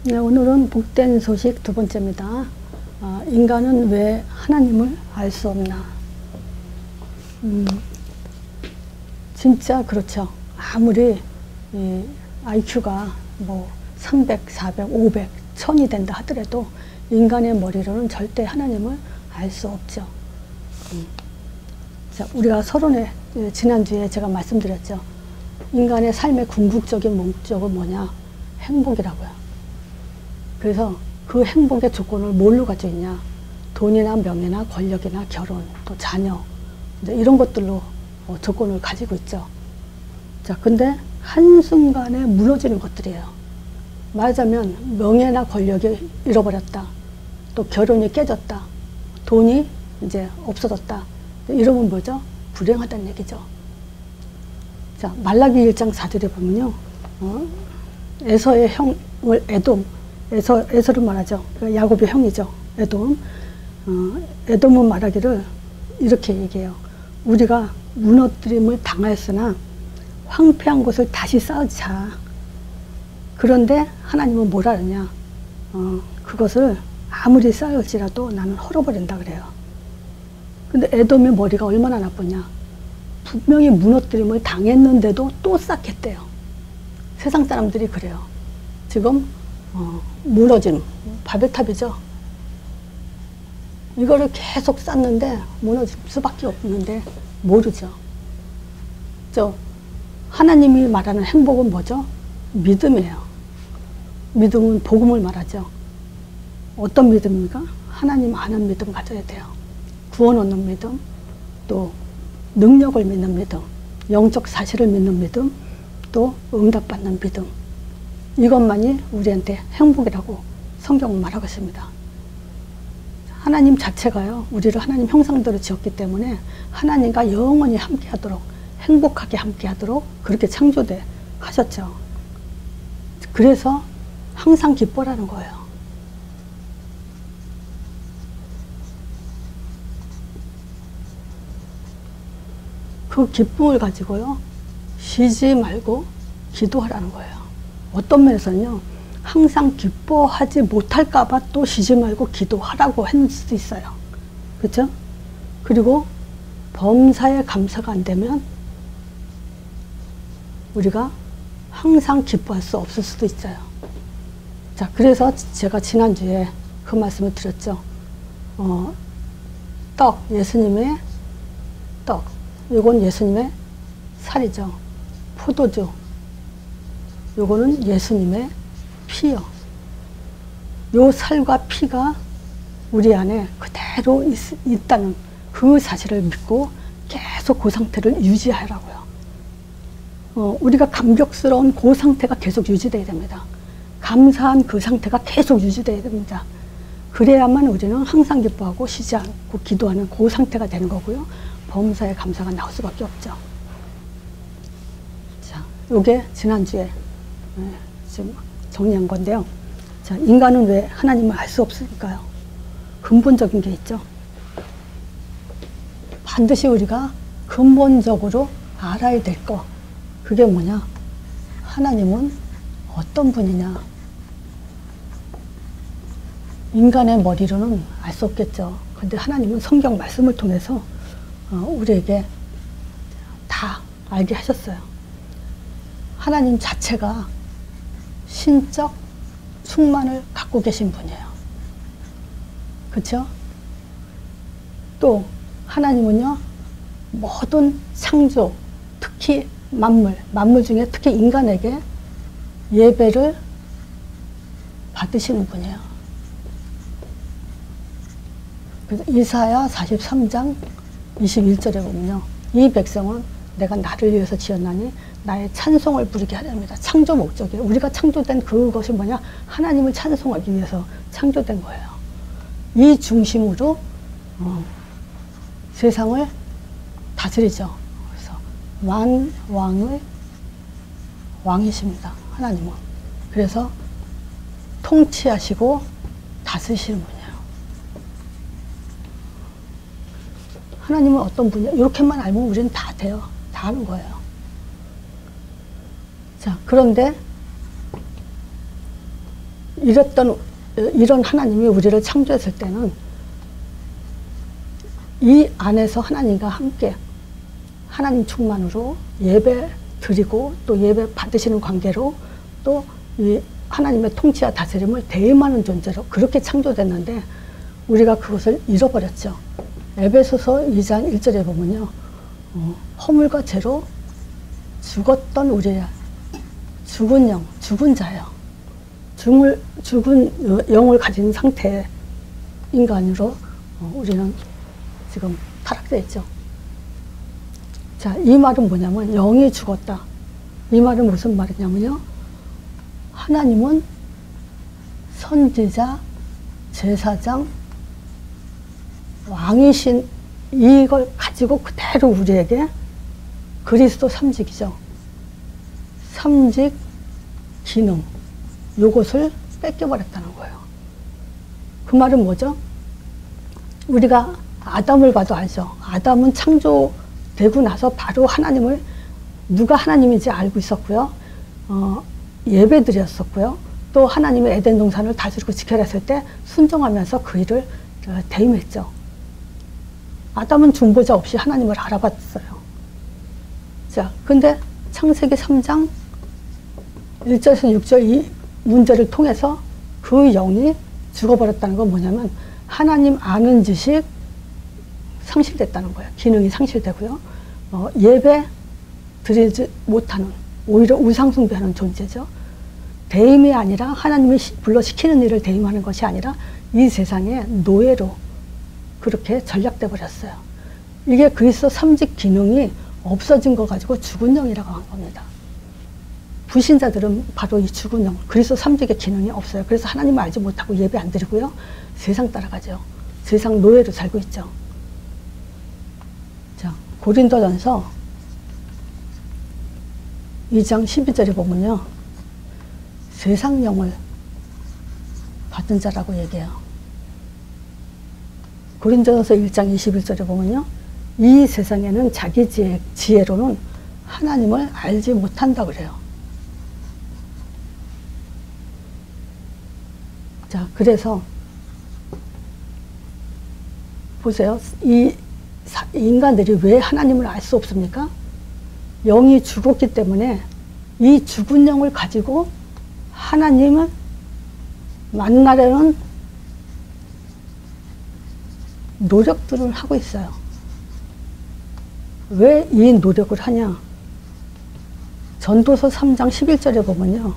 네, 오늘은 복된 소식 두 번째입니다. 인간은 왜 하나님을 알 수 없나? 진짜 그렇죠. 아무리 IQ가 뭐 300, 400, 500, 1000이 된다 하더라도 인간의 머리로는 절대 하나님을 알 수 없죠. 자, 우리가 서론에 지난주에 제가 말씀드렸죠. 인간의 삶의 궁극적인 목적은 뭐냐? 행복이라고요. 그래서 그 행복의 조건을 뭘로 가지고 있냐? 돈이나 명예나 권력이나 결혼, 또 자녀, 이제 이런 것들로 조건을 가지고 있죠. 자, 근데 한순간에 무너지는 것들이에요. 말하자면 명예나 권력이 잃어버렸다. 또 결혼이 깨졌다. 돈이 이제 없어졌다. 이러면 뭐죠? 불행하다는 얘기죠. 자, 말라기 1장 4절에 보면요. 에서의 형을 에돔, 에서를 말하죠. 야곱의 형이죠. 에돔. 에돔은 말하기를 이렇게 얘기해요. 우리가 무너뜨림을 당하였으나 황폐한 곳을 다시 쌓자. 그런데 하나님은 뭐라 하느냐? 그것을 아무리 쌓을지라도 나는 헐어버린다 그래요. 근데 에돔의 머리가 얼마나 나쁘냐? 분명히 무너뜨림을 당했는데도 또 쌓겠대요. 세상 사람들이 그래요. 지금 무너짐, 바벨탑이죠. 이거를 계속 쌓는데 무너질 수밖에 없는데 모르죠. 하나님이 말하는 행복은 뭐죠? 믿음이에요. 믿음은 복음을 말하죠. 어떤 믿음입니까? 하나님 아는 믿음 가져야 돼요. 구원 얻는 믿음, 또 능력을 믿는 믿음, 영적 사실을 믿는 믿음, 또 응답받는 믿음. 이것만이 우리한테 행복이라고 성경은 말하고 있습니다. 하나님 자체가요, 우리를 하나님 형상대로 지었기 때문에 하나님과 영원히 함께하도록, 행복하게 함께하도록 그렇게 창조돼 하셨죠. 그래서 항상 기뻐라는 거예요. 그 기쁨을 가지고요, 쉬지 말고 기도하라는 거예요. 어떤 면에서는요, 항상 기뻐하지 못할까봐 또 쉬지 말고 기도하라고 했을 수도 있어요. 그렇죠? 그리고 범사에 감사가 안 되면 우리가 항상 기뻐할 수 없을 수도 있어요. 자, 그래서 제가 지난주에 그 말씀을 드렸죠. 예수님의 떡. 이건 예수님의 살이죠. 포도주. 요거는 예수님의 피요. 요 살과 피가 우리 안에 그대로 있다는 그 사실을 믿고 계속 그 상태를 유지하라고요. 우리가 감격스러운 그 상태가 계속 유지돼야 됩니다. 감사한 그 상태가 계속 유지돼야 됩니다. 그래야만 우리는 항상 기뻐하고 쉬지 않고 기도하는 그 상태가 되는 거고요. 범사에 감사가 나올 수밖에 없죠. 자, 요게 지난주에 지금 정리한 건데요. 자, 인간은 왜 하나님을 알 수 없을까요? 근본적인 게 있죠. 반드시 우리가 근본적으로 알아야 될 거. 그게 뭐냐? 하나님은 어떤 분이냐? 인간의 머리로는 알 수 없겠죠. 근데 하나님은 성경 말씀을 통해서 우리에게 다 알게 하셨어요. 하나님 자체가 신적 충만을 갖고 계신 분이에요. 그렇죠? 또 하나님은요, 모든 창조, 특히 만물 중에 특히 인간에게 예배를 받으시는 분이에요. 그래서 이사야 43장 21절에 보면요, 이 백성은 내가 나를 위해서 지었나니 나의 찬송을 부르게 하렵니다. 창조 목적이에요. 우리가 창조된 그것이 뭐냐? 하나님을 찬송하기 위해서 창조된 거예요. 이 중심으로 세상을 다스리죠. 그래서 왕의 왕이십니다. 하나님은. 그래서 통치하시고 다스리시는 분이에요. 하나님은 어떤 분이야? 이렇게만 알면 우리는 다 돼요. 다 아는 거예요. 자, 그런데 이런 하나님이 우리를 창조했을 때는 이 안에서 하나님과 함께 하나님 충만으로 예배 드리고 또 예배 받으시는 관계로 또 이 하나님의 통치와 다스림을 대임하는 존재로 그렇게 창조됐는데 우리가 그것을 잃어버렸죠. 에베소서 2장 1절에 보면요. 허물과 죄로 죽었던 우리야. 죽은 영, 죽은 자예요. 죽은 영을 가진 상태의 인간으로 우리는 지금 타락되어 있죠. 자, 이 말은 뭐냐면 영이 죽었다. 이 말은 무슨 말이냐면요. 하나님은 선지자, 제사장, 왕이신 이걸 가지고 그대로 우리에게 그리스도 삼직이죠. 삼직 기능 요것을 뺏겨버렸다는 거예요. 그 말은 뭐죠? 우리가 아담을 봐도 알죠. 아담은 창조되고 나서 바로 하나님을 누가 하나님인지 알고 있었고요. 예배 드렸었고요. 또 하나님의 에덴 동산을 다스리고 지켜라 했을 때 순종하면서 그 일을 대임했죠. 아담은 중보자 없이 하나님을 알아봤어요. 자, 근데 창세기 3장 1절에서 6절 이 문제를 통해서 그 영이 죽어버렸다는 건 뭐냐면 하나님 아는 지식 상실됐다는 거예요. 기능이 상실되고요. 예배 드리지 못하는 오히려 우상숭배하는 존재죠. 대임이 아니라 하나님이 불러 시키는 일을 대임하는 것이 아니라 이 세상의 노예로 그렇게 전락돼 버렸어요. 이게 그리스도 삼직 기능이 없어진 거 가지고 죽은 영이라고 한 겁니다. 불신자들은 바로 이 죽은 영, 그리스도 삼직의 기능이 없어요. 그래서 하나님을 알지 못하고 예배 안 드리고요. 세상 따라가죠. 세상 노예로 살고 있죠. 자, 고린도전서 2장 12절에 보면요. 세상 영을 받은 자라고 얘기해요. 고린도전서 1장 21절에 보면요. 이 세상에는 자기 지혜로는 하나님을 알지 못한다 그래요. 자, 그래서 보세요. 이 인간들이 왜 하나님을 알 수 없습니까? 영이 죽었기 때문에 이 죽은 영을 가지고 하나님을 만나려는 노력들을 하고 있어요. 왜 이 노력을 하냐? 전도서 3장 11절에 보면요.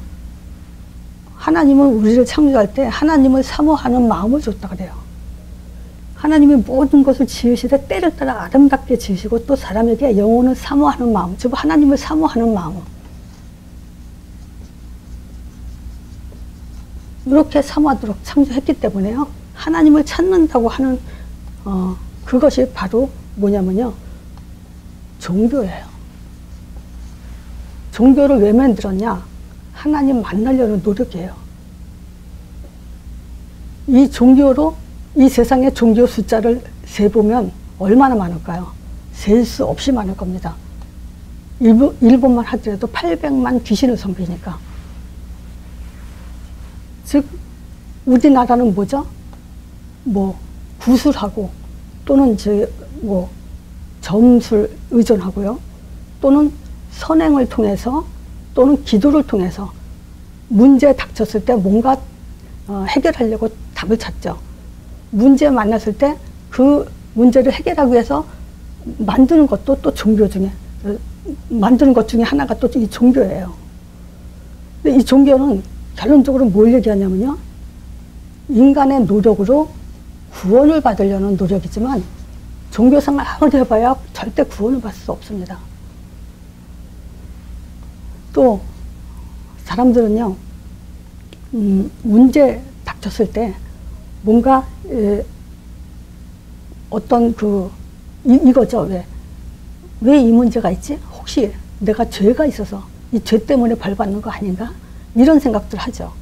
하나님은 우리를 창조할 때 하나님을 사모하는 마음을 줬다 그래요. 하나님이 모든 것을 지으시되 때를 따라 아름답게 지으시고 또 사람에게 영혼을 사모하는 마음, 즉 하나님을 사모하는 마음. 이렇게 사모하도록 창조했기 때문에요. 하나님을 찾는다고 하는 그것이 바로 뭐냐면요. 종교예요. 종교를 왜 만들었냐? 하나님 만나려는 노력이에요. 이 종교로 이 세상의 종교 숫자를 세보면 얼마나 많을까요? 셀 수 없이 많을 겁니다. 일본만 하더라도 800만 귀신을 섬기니까. 즉 우리나라는 뭐죠? 뭐 구술하고 또는 뭐 점술 의존하고요. 또는 선행을 통해서 또는 기도를 통해서 문제에 닥쳤을 때 뭔가 해결하려고 답을 찾죠. 문제 만났을 때 그 문제를 해결하기 위해서 만드는 것도 또 종교 중에 만드는 것 중에 하나가 또 이 종교예요. 근데 이 종교는 결론적으로 뭘 얘기하냐면요. 인간의 노력으로 구원을 받으려는 노력이지만 종교생활 아무리 해봐야 절대 구원을 받을 수 없습니다. 또 사람들은요. 문제 닥쳤을 때 뭔가 어떤 이거죠. 왜 이 문제가 있지? 혹시 내가 죄가 있어서 이 죄 때문에 벌 받는 거 아닌가? 이런 생각들 하죠.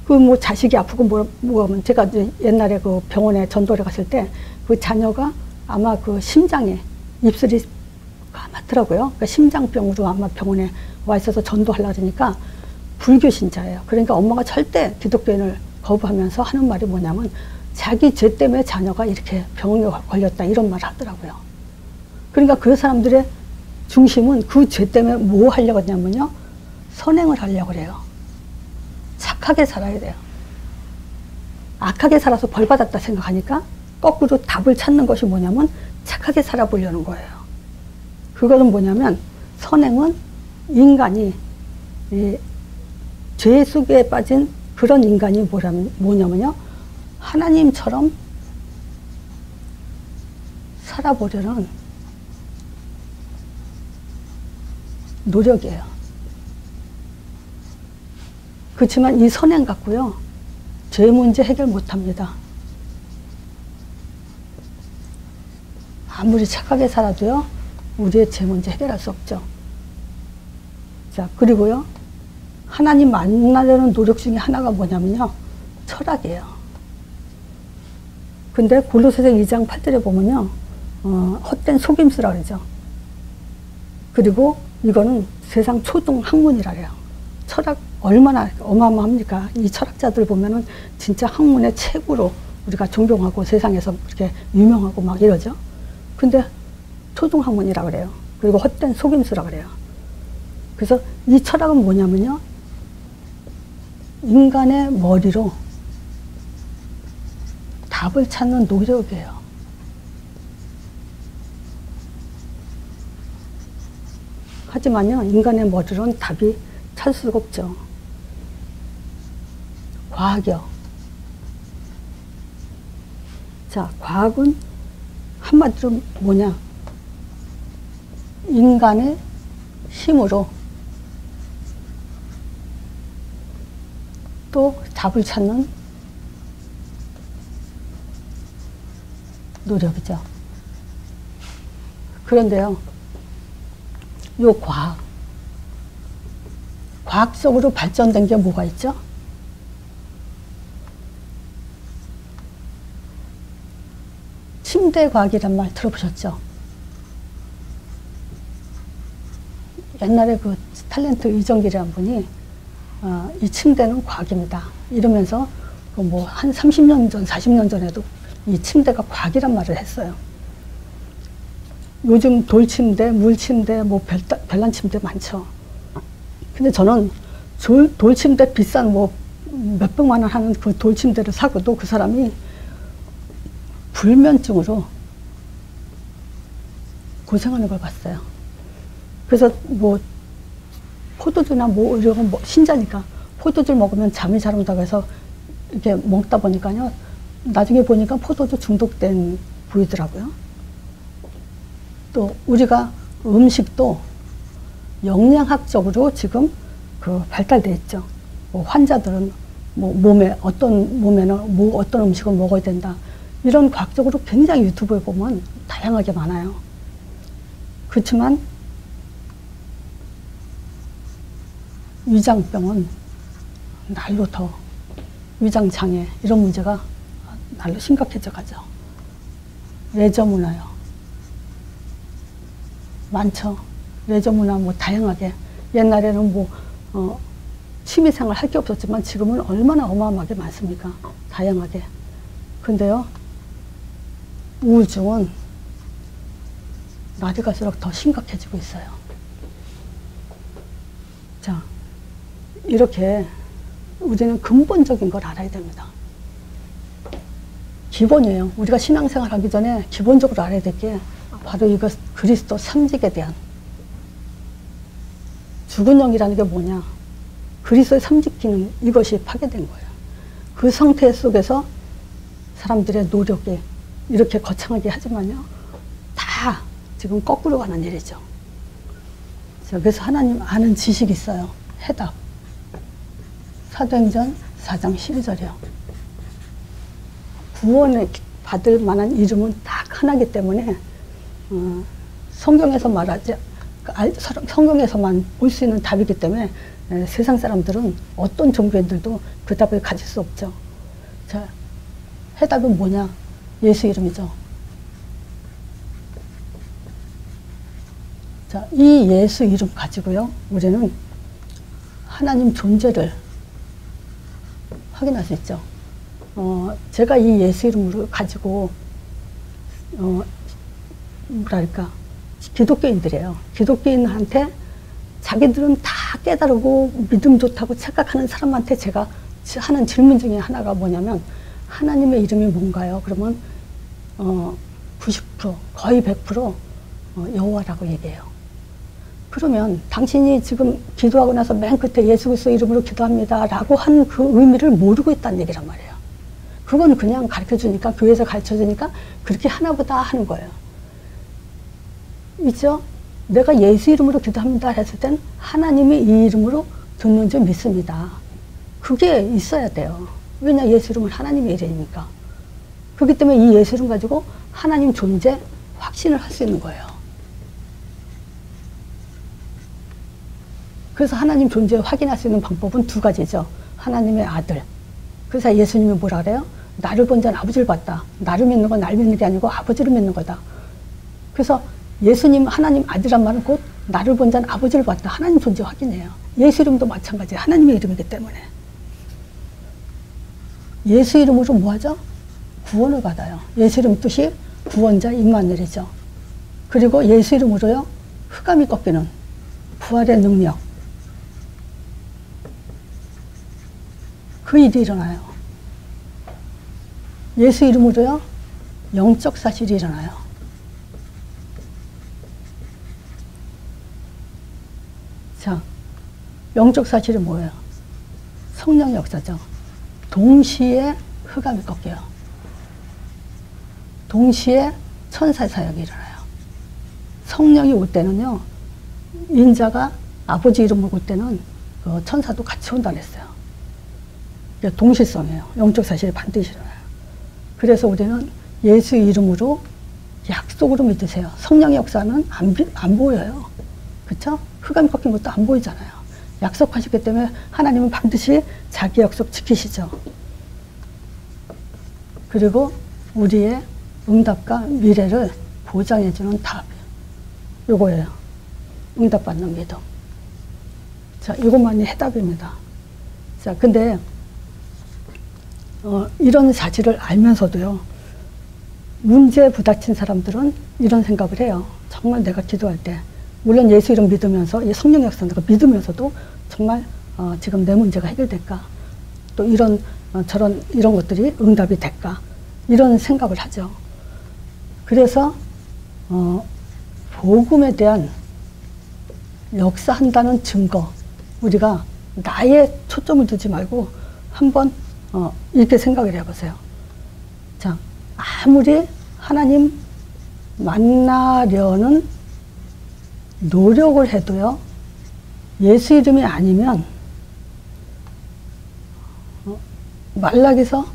뭐 자식이 아프고 뭐가 하면 제가 옛날에 그 병원에 전도를 갔을 때 그 자녀가 아마 그 심장에 입술이 까맣더라고요. 그러니까 심장병으로 아마 병원에 와 있어서 전도하려고 그러니까 불교 신자예요. 그러니까 엄마가 절대 기독교인을 거부하면서 하는 말이 뭐냐면 자기 죄 때문에 자녀가 이렇게 병에 걸렸다 이런 말을 하더라고요. 그러니까 그 사람들의 중심은 그 죄 때문에 뭐 하려고 하냐면요. 선행을 하려고 그래요. 착하게 살아야 돼요. 악하게 살아서 벌 받았다 생각하니까 거꾸로 답을 찾는 것이 뭐냐면 착하게 살아보려는 거예요. 그거는 뭐냐면 선행은 인간이 이 죄 속에 빠진 그런 인간이 뭐냐면요. 하나님처럼 살아보려는 노력이에요. 그렇지만 이 선행 갖고요. 죄 문제 해결 못합니다. 아무리 착하게 살아도요. 우리의 죄 문제 해결할 수 없죠. 자, 그리고요. 하나님 만나려는 노력 중에 하나가 뭐냐면요. 철학이에요. 근데 골로새서 2장 8절에 보면요. 헛된 속임수라 그러죠. 그리고 이거는 세상 초등 학문이라 그래요. 철학 얼마나 어마어마합니까? 이 철학자들 보면은 진짜 학문의 최고로 우리가 존경하고 세상에서 그렇게 유명하고 막 이러죠. 근데 초등 학문이라 그래요. 그리고 헛된 속임수라 그래요. 그래서 이 철학은 뭐냐면요. 인간의 머리로 답을 찾는 노력이에요. 하지만요, 인간의 머리로는 답이 찾을 수가 없죠. 과학이요. 자, 과학은 한마디로 뭐냐? 인간의 힘으로 또 답을 찾는 노력이죠. 그런데요, 요 과학적으로 발전된 게 뭐가 있죠? 침대 과학이란 말 들어보셨죠? 옛날에 그 탤런트 이정길이라는 분이 이 침대는 과학입니다. 이러면서 뭐 한 30년 전, 40년 전에도 이 침대가 과학이란 말을 했어요. 요즘 돌침대, 물침대, 뭐 별난 침대 많죠. 근데 저는 돌침대 비싼 뭐 몇백만 원 하는 그 돌침대를 사고도 그 사람이 불면증으로 고생하는 걸 봤어요. 그래서 뭐 포도주나 뭐 이런 거 신자니까 포도주를 먹으면 잠이 잘 온다고 해서 이렇게 먹다 보니까요. 나중에 보니까 포도주 중독된 부위더라고요. 또 우리가 음식도 영양학적으로 지금 그 발달돼 있죠. 뭐 환자들은 뭐 몸에는 뭐 어떤 음식을 먹어야 된다. 이런 과학적으로 굉장히 유튜브에 보면 다양하게 많아요. 그렇지만 위장병은 날로 더 위장장애 이런 문제가 날로 심각해져 가죠. 레저 문화요. 많죠. 레저 문화 뭐 다양하게. 옛날에는 뭐 취미생활 할 게 없었지만 지금은 얼마나 어마어마하게 많습니까? 다양하게. 근데요. 우울증은 날이 갈수록 더 심각해지고 있어요. 자, 이렇게 우리는 근본적인 걸 알아야 됩니다. 기본이에요. 우리가 신앙생활 하기 전에 기본적으로 알아야 될 게 바로 이거 그리스도 삼직에 대한 죽은 영이라는 게 뭐냐. 그리스도의 삼직 기능 이것이 파괴된 거예요. 그 상태 속에서 사람들의 노력이 이렇게 거창하게 하지만요. 다 지금 거꾸로 가는 일이죠. 그래서 하나님 아는 지식이 있어요. 해답. 사도행전 4장 12절이요. 구원을 받을 만한 이름은 딱 하나이기 때문에 성경에서 말하지 성경에서만 볼 수 있는 답이기 때문에 세상 사람들은 어떤 종교인들도 그 답을 가질 수 없죠. 자, 해답은 뭐냐? 예수 이름이죠. 자, 이 예수 이름 가지고요. 우리는 하나님 존재를 확인할 수 있죠. 제가 이 예수 이름을 가지고 뭐랄까 기독교인들이에요. 기독교인한테 자기들은 다 깨달고 믿음 좋다고 착각하는 사람한테 제가 하는 질문 중에 하나가 뭐냐면 하나님의 이름이 뭔가요? 그러면 90% 거의 100% 여호와라고 얘기해요. 그러면 당신이 지금 기도하고 나서 맨 끝에 예수 그리스도 이름으로 기도합니다 라고 한 그 의미를 모르고 있다는 얘기란 말이에요. 그건 그냥 가르쳐주니까 교회에서 가르쳐주니까 그렇게 하나보다 하는 거예요. 있죠? 내가 예수 이름으로 기도합니다 했을 땐 하나님이 이 이름으로 듣는 줄 믿습니다. 그게 있어야 돼요. 왜냐 예수 이름은 하나님의 이름이니까. 그렇기 때문에 이 예수 이름 가지고 하나님 존재 확신을 할 수 있는 거예요. 그래서 하나님 존재 확인할 수 있는 방법은 두 가지죠. 하나님의 아들. 그래서 예수님이 뭐라 그래요? 나를 본 자는 아버지를 봤다. 나를 믿는 건 날 믿는 게 아니고 아버지를 믿는 거다. 그래서 예수님 하나님 아들이란 말은 곧 나를 본 자는 아버지를 봤다. 하나님 존재 확인해요. 예수 이름도 마찬가지예요. 하나님의 이름이기 때문에. 예수 이름으로 뭐 하죠? 구원을 받아요. 예수 이름 뜻이 구원자 임마누엘이죠. 그리고 예수 이름으로요. 흑암이 꺾이는 부활의 능력. 그 일이 일어나요. 예수 이름으로요. 영적 사실이 일어나요. 자, 영적 사실이 뭐예요? 성령의 역사죠. 동시에 흑암이 꺾여요. 동시에 천사의 사역이 일어나요. 성령이 올 때는요. 인자가 아버지 이름으로 올 때는 그 천사도 같이 온다 그랬어요. 동시성이에요. 영적 사실이 반드시 일어나요. 그래서 우리는 예수 이름으로 약속으로 믿으세요. 성령의 역사는 안 보여요. 그렇죠? 흑암이 꺾인 것도 안 보이잖아요. 약속하셨기 때문에 하나님은 반드시 자기 약속 지키시죠. 그리고 우리의 응답과 미래를 보장해주는 답. 요거예요. 응답받는 믿음. 자, 이것만이 해답입니다. 자, 근데 이런 사실을 알면서도요. 문제에 부닥친 사람들은 이런 생각을 해요. 정말 내가 기도할 때 물론 예수 이름 믿으면서 이 성령 역사를 믿으면서도 정말 지금 내 문제가 해결될까? 또 이런 이런 것들이 응답이 될까? 이런 생각을 하죠. 그래서 복음에 대한 역사한다는 증거, 우리가 나에 초점을 두지 말고 한번 이렇게 생각을 해보세요. 자, 아무리 하나님 만나려는 노력을 해도요, 예수 이름이 아니면 말라기서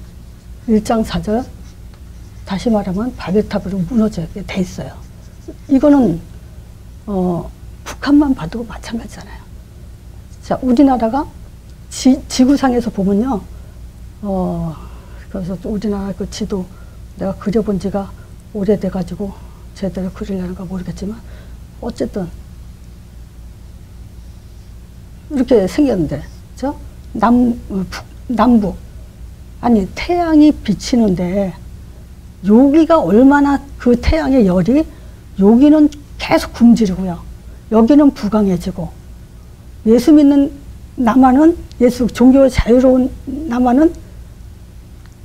1장 4절 다시 말하면 바벨탑으로 무너지게 돼 있어요. 이거는 북한만 봐도 마찬가지잖아요. 자, 우리나라가 지구상에서 보면요, 그래서 우리나라 그 지도 내가 그려본 지가 오래돼가지고 제대로 그리려는가 모르겠지만 어쨌든 이렇게 생겼는데, 그죠? 남북 아니 태양이 비치는데 여기가 얼마나 그 태양의 열이 여기는 계속 굶주리고요. 여기는 부강해지고 예수 믿는 남한은 예수 종교 자유로운 남한은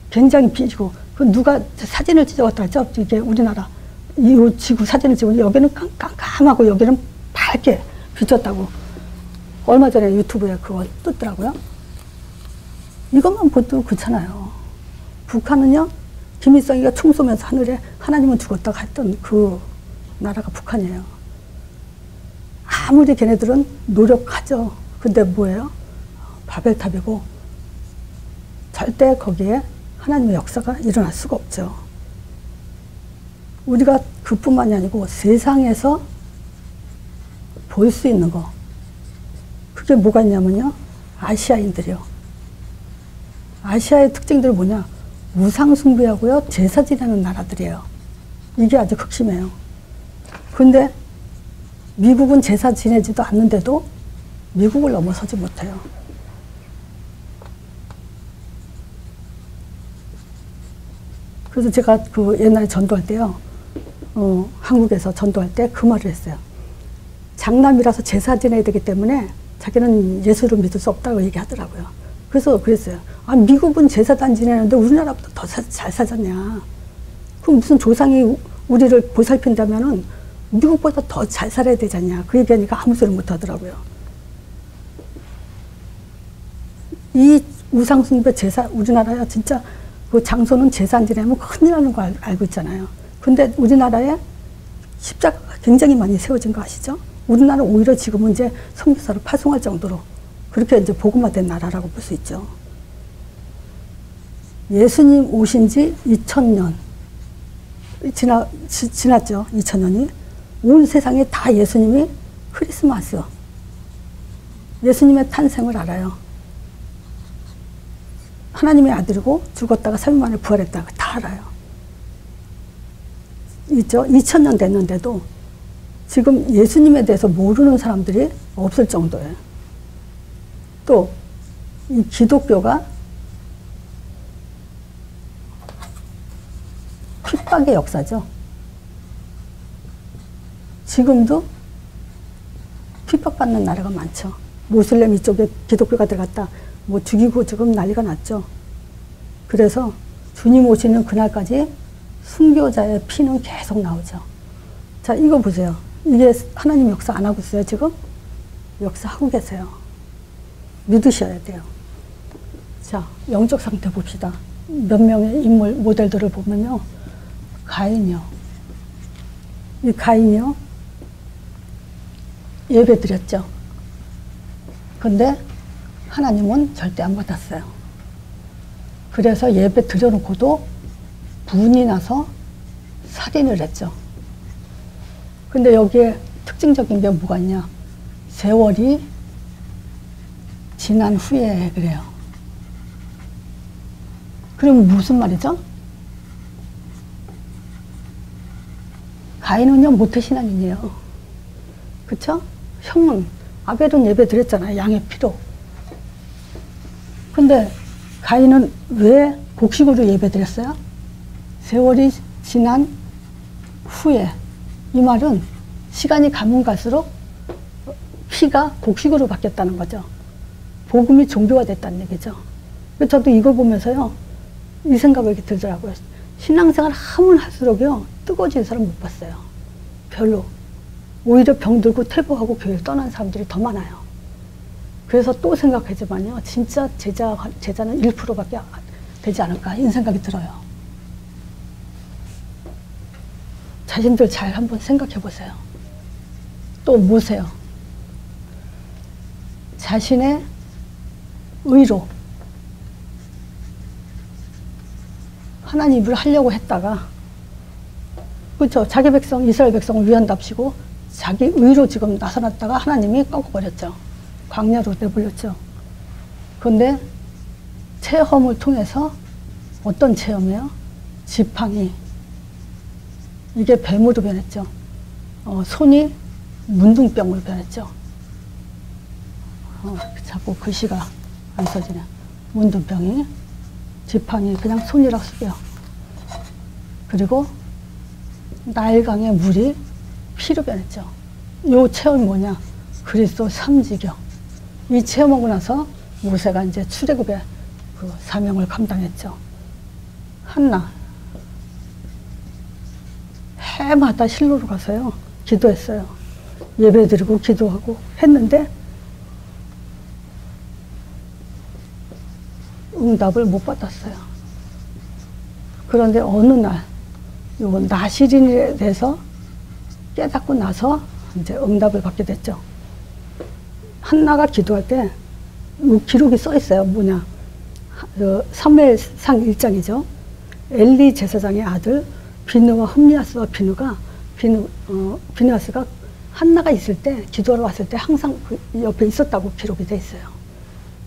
굉장히 비지고 그 누가 사진을 찍어왔다 했죠? 이게 우리나라 이 지구 사진을 찍으면 여기는 깜깜하고 여기는 밝게 비쳤다고 얼마 전에 유튜브에 그거 뜨더라고요. 이것만 봐도 그렇잖아요. 북한은요, 김일성이가 총 쏘면서 하늘에 하나님은 죽었다고 했던 그 나라가 북한이에요. 아무리 걔네들은 노력하죠. 근데 뭐예요? 바벨탑이고 절대 거기에 하나님의 역사가 일어날 수가 없죠. 우리가 그뿐만이 아니고 세상에서 볼 수 있는 거, 그게 뭐가 있냐면요, 아시아인들이요. 아시아의 특징들이 뭐냐, 우상 숭배하고요, 제사 지내는 나라들이에요. 이게 아주 극심해요. 근데 미국은 제사 지내지도 않는데도 미국을 넘어서지 못해요. 그래서 제가 그 옛날에 전도할 때요, 한국에서 전도할 때 그 말을 했어요. 장남이라서 제사 지내야 되기 때문에 자기는 예수를 믿을 수 없다고 얘기하더라고요. 그래서 그랬어요. 아, 미국은 제사도 안 지내는데 우리나라보다 더 잘 살았냐. 그럼 무슨 조상이 우리를 보살핀다면은 미국보다 더 잘 살아야 되지 않냐. 그 얘기하니까 아무 소리 못 하더라고요. 이 우상숭배 제사, 우리나라야 진짜 그 장소는 제사 안 지내면 큰일 나는 거 알고 있잖아요. 근데 우리나라에 십자가가 굉장히 많이 세워진 거 아시죠? 우리나라는 오히려 지금은 이제 선교사를 파송할 정도로 그렇게 이제 복음화된 나라라고 볼 수 있죠. 예수님 오신 지 2000년 지났죠. 2000년이. 온 세상에 다 예수님이 크리스마스, 예수님의 탄생을 알아요. 하나님의 아들이고 죽었다가 3일 만에 부활했다가 다 알아요. 있죠. 2000년 됐는데도 지금 예수님에 대해서 모르는 사람들이 없을 정도예요. 또 이 기독교가 핍박의 역사죠. 지금도 핍박받는 나라가 많죠. 모슬렘 이쪽에 기독교가 들어갔다 뭐 죽이고 지금 난리가 났죠. 그래서 주님 오시는 그날까지 순교자의 피는 계속 나오죠. 자, 이거 보세요. 이게 하나님 역사 안 하고 있어요, 지금? 역사하고 계세요. 믿으셔야 돼요. 자, 영적 상태 봅시다. 몇 명의 인물 모델들을 보면요. 가인이요. 이 가인이요. 예배 드렸죠. 근데 하나님은 절대 안 받았어요. 그래서 예배 드려놓고도 분이 나서 살인을 했죠. 근데 여기에 특징적인 게 뭐가 있냐. 세월이 지난 후에 그래요. 그럼 무슨 말이죠? 가인은요, 모태신앙인이에요. 그쵸? 형은, 아벨은 예배 드렸잖아요. 양의 피로. 근데 가인은 왜 곡식으로 예배 드렸어요? 세월이 지난 후에. 이 말은 시간이 가면 갈수록 피가 곡식으로 바뀌었다는 거죠. 복음이 종교가 됐다는 얘기죠. 저도 이걸 보면서요, 이 생각이 들더라고요. 신앙생활 하면 할수록요, 뜨거워지는 사람 못 봤어요. 별로. 오히려 병들고 퇴보하고 교회를 떠난 사람들이 더 많아요. 그래서 또 생각하지만요, 진짜 제자는 1%밖에 되지 않을까, 이런 생각이 들어요. 자신들 잘 한번 생각해 보세요. 또 뭐세요? 자신의 의로 하나님 일을 하려고 했다가, 그렇죠? 자기 백성, 이스라엘 백성을 위한답시고 자기 의로 지금 나서났다가 하나님이 꺾어버렸죠. 광야로 내버렸죠. 그런데 체험을 통해서 어떤 체험이에요? 지팡이, 이게 뱀으로 변했죠. 손이 문둥병으로 변했죠. 자꾸 글씨가 안 써지네. 문둥병이, 지팡이, 그냥 손이라고 쓰게요. 그리고 나일강의 물이 피로 변했죠. 요 체험이 뭐냐? 그리스도 삼지경. 이 체험하고 나서 모세가 이제 출애굽의 그 사명을 감당했죠. 한나. 해마다 실로로 가서요, 기도했어요. 예배 드리고 기도하고 했는데 응답을 못 받았어요. 그런데 어느 날, 요 나시린에 대해서 깨닫고 나서 이제 응답을 받게 됐죠. 한나가 기도할 때 기록이 써 있어요. 뭐냐. 사무엘상 1장이죠. 엘리 제사장의 아들 비느와 흠니아스와 비느하스가 한나가 있을 때, 기도하러 왔을 때 항상 그 옆에 있었다고 기록이 돼 있어요.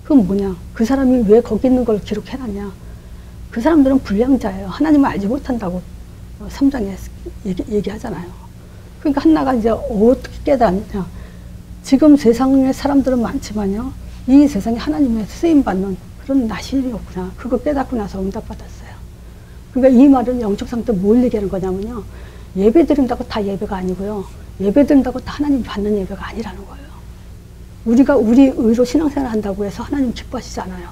그건 뭐냐. 그 사람이 왜 거기 있는 걸 기록해놨냐. 그 사람들은 불량자예요. 하나님을 알지 못한다고 3장에 얘기하잖아요. 그러니까 한나가 이제 어떻게 깨닫냐. 지금 세상에 사람들은 많지만요. 이 세상에 하나님의 쓰임받는 그런 나실이었구나. 그거 깨닫고 나서 응답받았어요. 그러니까 이 말은 영적 상태 뭘 얘기하는 거냐면요. 예배 드린다고 다 예배가 아니고요. 예배 드린다고 다 하나님 받는 예배가 아니라는 거예요. 우리가 우리 의로 신앙생활 한다고 해서 하나님 기뻐하시지 않아요.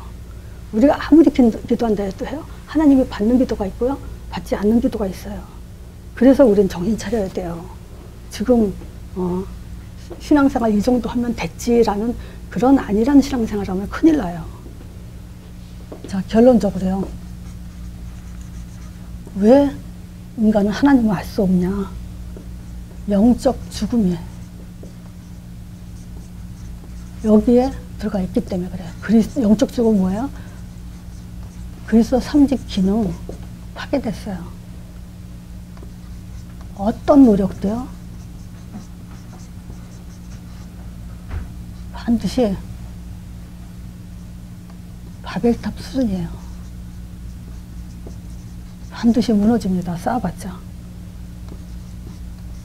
우리가 아무리 기도한다 해도 해요. 하나님이 받는 기도가 있고요. 받지 않는 기도가 있어요. 그래서 우린 정신 차려야 돼요. 지금 신앙생활 이 정도 하면 됐지라는 그런 아니라는 신앙생활 하면 큰일 나요. 자, 결론적으로요. 왜 인간은 하나님을 알 수 없냐? 영적 죽음이에요. 여기에 들어가 있기 때문에 그래요. 영적 죽음은 뭐예요? 그리스도 삼직 기능 파괴됐어요. 어떤 노력도요? 반드시 바벨탑 수준이에요. 반드시 무너집니다. 쌓아봤자.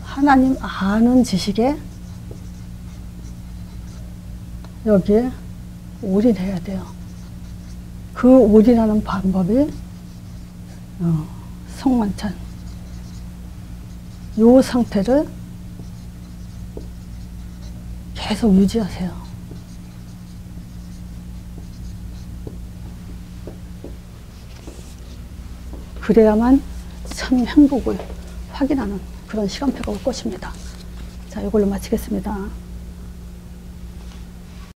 하나님 아는 지식에 여기에 올인해야 돼요. 그 올인하는 방법이 성만찬. 요 상태를 계속 유지하세요. 그래야만 참 행복을 확인하는 그런 시간표가 올 것입니다. 자, 이걸로 마치겠습니다.